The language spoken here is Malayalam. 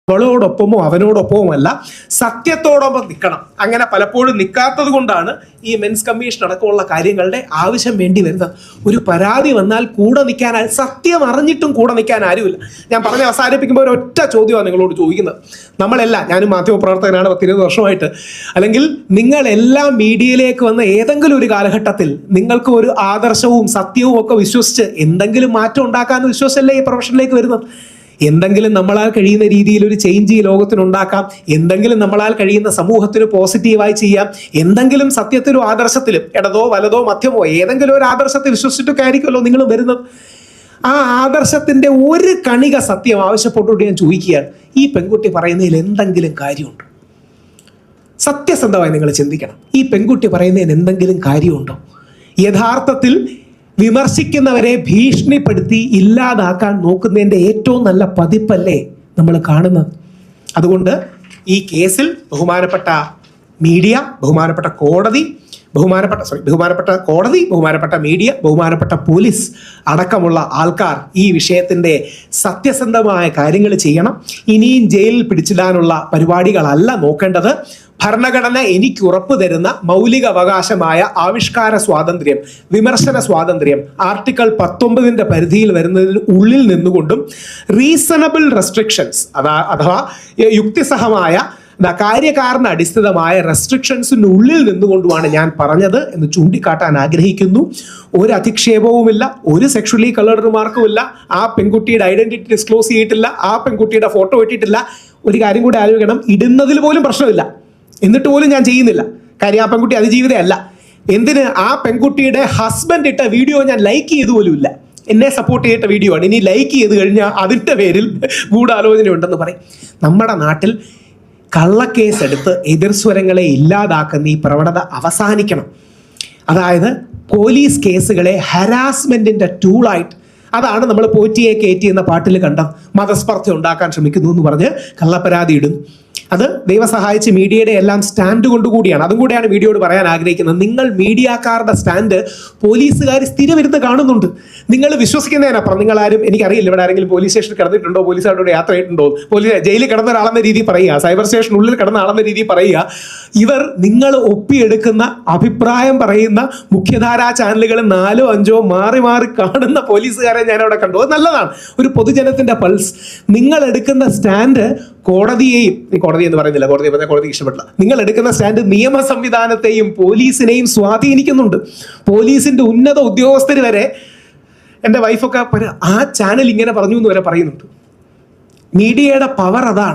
അവളോടൊപ്പമോ അവനോടൊപ്പമോ അല്ല, സത്യത്തോടൊപ്പം നിൽക്കണം. അങ്ങനെ പലപ്പോഴും നിൽക്കാത്തത് കൊണ്ടാണ് ഈ മെൻസ് കമ്മീഷൻ അടക്കമുള്ള കാര്യങ്ങളുടെ ആവശ്യം വേണ്ടി വരുന്നത്. ഒരു പരാതി വന്നാൽ കൂടെ നിൽക്കാൻ, സത്യം അറിഞ്ഞിട്ടും കൂടെ നിൽക്കാൻ ആരുമില്ല. ഞാൻ പറഞ്ഞ് അവസാനിപ്പിക്കുമ്പോൾ ഒരൊറ്റ ചോദ്യമാണ് നിങ്ങളോട് ചോദിക്കുന്നത്. നമ്മളെല്ലാം, ഞാനും മാധ്യമപ്രവർത്തകനാണ് 10-20 വർഷമായിട്ട്, അല്ലെങ്കിൽ നിങ്ങളെല്ലാം മീഡിയയിലേക്ക് വന്ന ഏതെങ്കിലും ഒരു കാലഘട്ടത്തിൽ നിങ്ങൾക്ക് ഒരു ആദർശവും സത്യവും ഒക്കെ വിശ്വസിച്ച് എന്തെങ്കിലും മാറ്റം ഉണ്ടാക്കാമെന്ന് വിശ്വസിച്ചല്ലേ ഈ പ്രൊഫഷനിലേക്ക് വരുന്നത്. എന്തെങ്കിലും നമ്മളാൽ കഴിയുന്ന രീതിയിൽ ഒരു ചേഞ്ച് ഈ ലോകത്തിനുണ്ടാക്കാം, എന്തെങ്കിലും നമ്മളാൽ കഴിയുന്ന സമൂഹത്തിന് പോസിറ്റീവായി ചെയ്യാം, എന്തെങ്കിലും സത്യത്തിലും ആദർശത്തിലും, ഇടതോ വലതോ മധ്യമോ ഏതെങ്കിലും ഒരു ആദർശത്തിൽ വിശ്വസിച്ചിട്ടൊക്കെ ആയിരിക്കുമല്ലോ നിങ്ങൾ വരുന്നത്. ആ ആദർശത്തിന്റെ ഒരു കണിക സത്യം ആവശ്യപ്പെട്ടുകൊണ്ട് ഞാൻ ചോദിക്കുകയാണ്, ഈ പെൺകുട്ടി പറയുന്നതിൽ എന്തെങ്കിലും കാര്യമുണ്ടോ? സത്യസന്ധമായി നിങ്ങൾ ചിന്തിക്കണം. ഈ പെൺകുട്ടി പറയുന്നതിന് എന്തെങ്കിലും കാര്യമുണ്ടോ? യഥാർത്ഥത്തിൽ വിമർശിക്കുന്നവരെ ഭീഷണിപ്പെടുത്തി ഇല്ലാതാക്കാൻ നോക്കുന്നതിൻ്റെ ഏറ്റവും നല്ല പതിപ്പല്ലേ നമ്മൾ കാണുന്നത്. അതുകൊണ്ട് ഈ കേസിൽ ബഹുമാനപ്പെട്ട മീഡിയ, ബഹുമാനപ്പെട്ട കോടതി, ബഹുമാനപ്പെട്ട മീഡിയ, ബഹുമാനപ്പെട്ട പോലീസ് അടക്കമുള്ള ആൾക്കാർ ഈ വിഷയത്തിൻ്റെ സത്യസന്ധമായ കാര്യങ്ങൾ ചെയ്യണം. ഇനിയും ജയിലിൽ പിടിച്ചിടാനുള്ള പരിപാടികളല്ല നോക്കേണ്ടത്. ഭരണഘടന എനിക്ക് ഉറപ്പു തരുന്ന മൗലിക അവകാശമായ ആവിഷ്കാര സ്വാതന്ത്ര്യം, വിമർശന സ്വാതന്ത്ര്യം ആർട്ടിക്കിൾ 19 പരിധിയിൽ വരുന്നതിന് ഉള്ളിൽ നിന്നുകൊണ്ടും റീസണബിൾ റെസ്ട്രിക്ഷൻസ് അഥവാ യുക്തിസഹമായ കാര്യകാരണ അടിസ്ഥിതമായ റെസ്ട്രിക്ഷൻസിനുള്ളിൽ നിന്നുകൊണ്ടുമാണ് ഞാൻ പറഞ്ഞത് എന്ന് ചൂണ്ടിക്കാട്ടാൻ ആഗ്രഹിക്കുന്നു. ഒരു അധിക്ഷേപവുമില്ല, ഒരു സെക്ഷലി കളർഡ് റിമാർക്കുമില്ല, ആ പെൺകുട്ടിയുടെ ഐഡന്റിറ്റി ഡിസ്ക്ലോസ് ചെയ്തിട്ടില്ല, ആ പെൺകുട്ടിയുടെ ഫോട്ടോ ഇട്ടിട്ടില്ല. ഒരു കാര്യം കൂടി ആലോചിക്കണം, ഇടുന്നതിൽ പോലും പ്രശ്നമില്ല, എന്നിട്ട് പോലും ഞാൻ ചെയ്യുന്നില്ല. കാര്യം ആ പെൺകുട്ടി അതിജീവിതയല്ല. എന്തിന്? ആ പെൺകുട്ടിയുടെ ഹസ്ബൻഡ് ഇട്ട വീഡിയോ ഞാൻ ലൈക്ക് ചെയ്തു പോലും ഇല്ല. എന്നെ സപ്പോർട്ട് ചെയ്തിട്ട വീഡിയോ ആണ്. ഇനി ലൈക്ക് ചെയ്ത് കഴിഞ്ഞാൽ അതിൻ്റെ പേരിൽ ഗൂഢാലോചന ഉണ്ടെന്ന് പറയും. നമ്മുടെ നാട്ടിൽ കള്ളക്കേസെടുത്ത് എതിർസ്വരങ്ങളെ ഇല്ലാതാക്കുന്ന ഈ പ്രവണത അവസാനിക്കണം. അതായത് പോലീസ് കേസുകളെ ഹരാസ്മെന്റിന്റെ ടൂളായിട്ട്, അതാണ് നമ്മൾ പോറ്റിയെ കയറ്റി എന്ന പാട്ടിൽ കണ്ടത്. മതസ്പർദ്ധ ഉണ്ടാക്കാൻ ശ്രമിക്കുന്നു എന്ന് പറഞ്ഞ് കള്ളപ്പരാതി ഇടുന്നു. അത് ദൈവം സഹായിച്ച് മീഡിയയുടെ എല്ലാം സ്റ്റാൻഡ് കൊണ്ടുകൂടിയാണ്. അതും കൂടെയാണ് മീഡിയയോട് പറയാൻ ആഗ്രഹിക്കുന്നത്. നിങ്ങൾ മീഡിയക്കാരുടെ സ്റ്റാൻഡ് പോലീസുകാർ സ്ഥിരമിരുന്ന് കാണുന്നുണ്ട്. നിങ്ങൾ വിശ്വസിക്കുന്നതിനപ്പുറം, നിങ്ങളാരും, എനിക്കറിയില്ല ഇവിടെ ആരെങ്കിലും പോലീസ് സ്റ്റേഷനിൽ കിടന്നിട്ടുണ്ടോ, പോലീസുകാരോട് യാത്ര ചെയ്തിട്ടുണ്ടോ, ജയിലിൽ കിടന്ന ഒരാളെന്ന രീതി പറയുക, സൈബർ സ്റ്റേഷനുള്ളിൽ കിടന്ന ആളെന്ന രീതി പറയുക. ഇവർ നിങ്ങൾ ഒപ്പിയെടുക്കുന്ന അഭിപ്രായം പറയുന്ന മുഖ്യധാരാ ചാനലുകൾ 4-5 മാറി മാറി കാണുന്ന പോലീസുകാരെ ഞാൻ അവിടെ കണ്ടു. അത് നല്ലതാണ്, ഒരു പൊതുജനത്തിന്റെ പൾസ്. നിങ്ങൾ എടുക്കുന്ന സ്റ്റാൻഡ് കോടതിയെയും, കോടതി എന്ന് പറയുന്നില്ല, കോടതിക്ക് ഇഷ്ടപ്പെട്ടില്ല, നിങ്ങൾ എടുക്കുന്ന സ്റ്റാൻഡ് നിയമ സംവിധാനത്തെയും പോലീസിനെയും സ്വാധീനിക്കുന്നുണ്ട്. പോലീസിന്റെ ഉന്നത ഉദ്യോഗസ്ഥർ വരെ, എൻ്റെ വൈഫൊക്കെ ആ ചാനൽ ഇങ്ങനെ പറഞ്ഞു എന്ന് വരെ പറയുന്നുണ്ട്. മീഡിയയുടെ പവർ അതാണ്.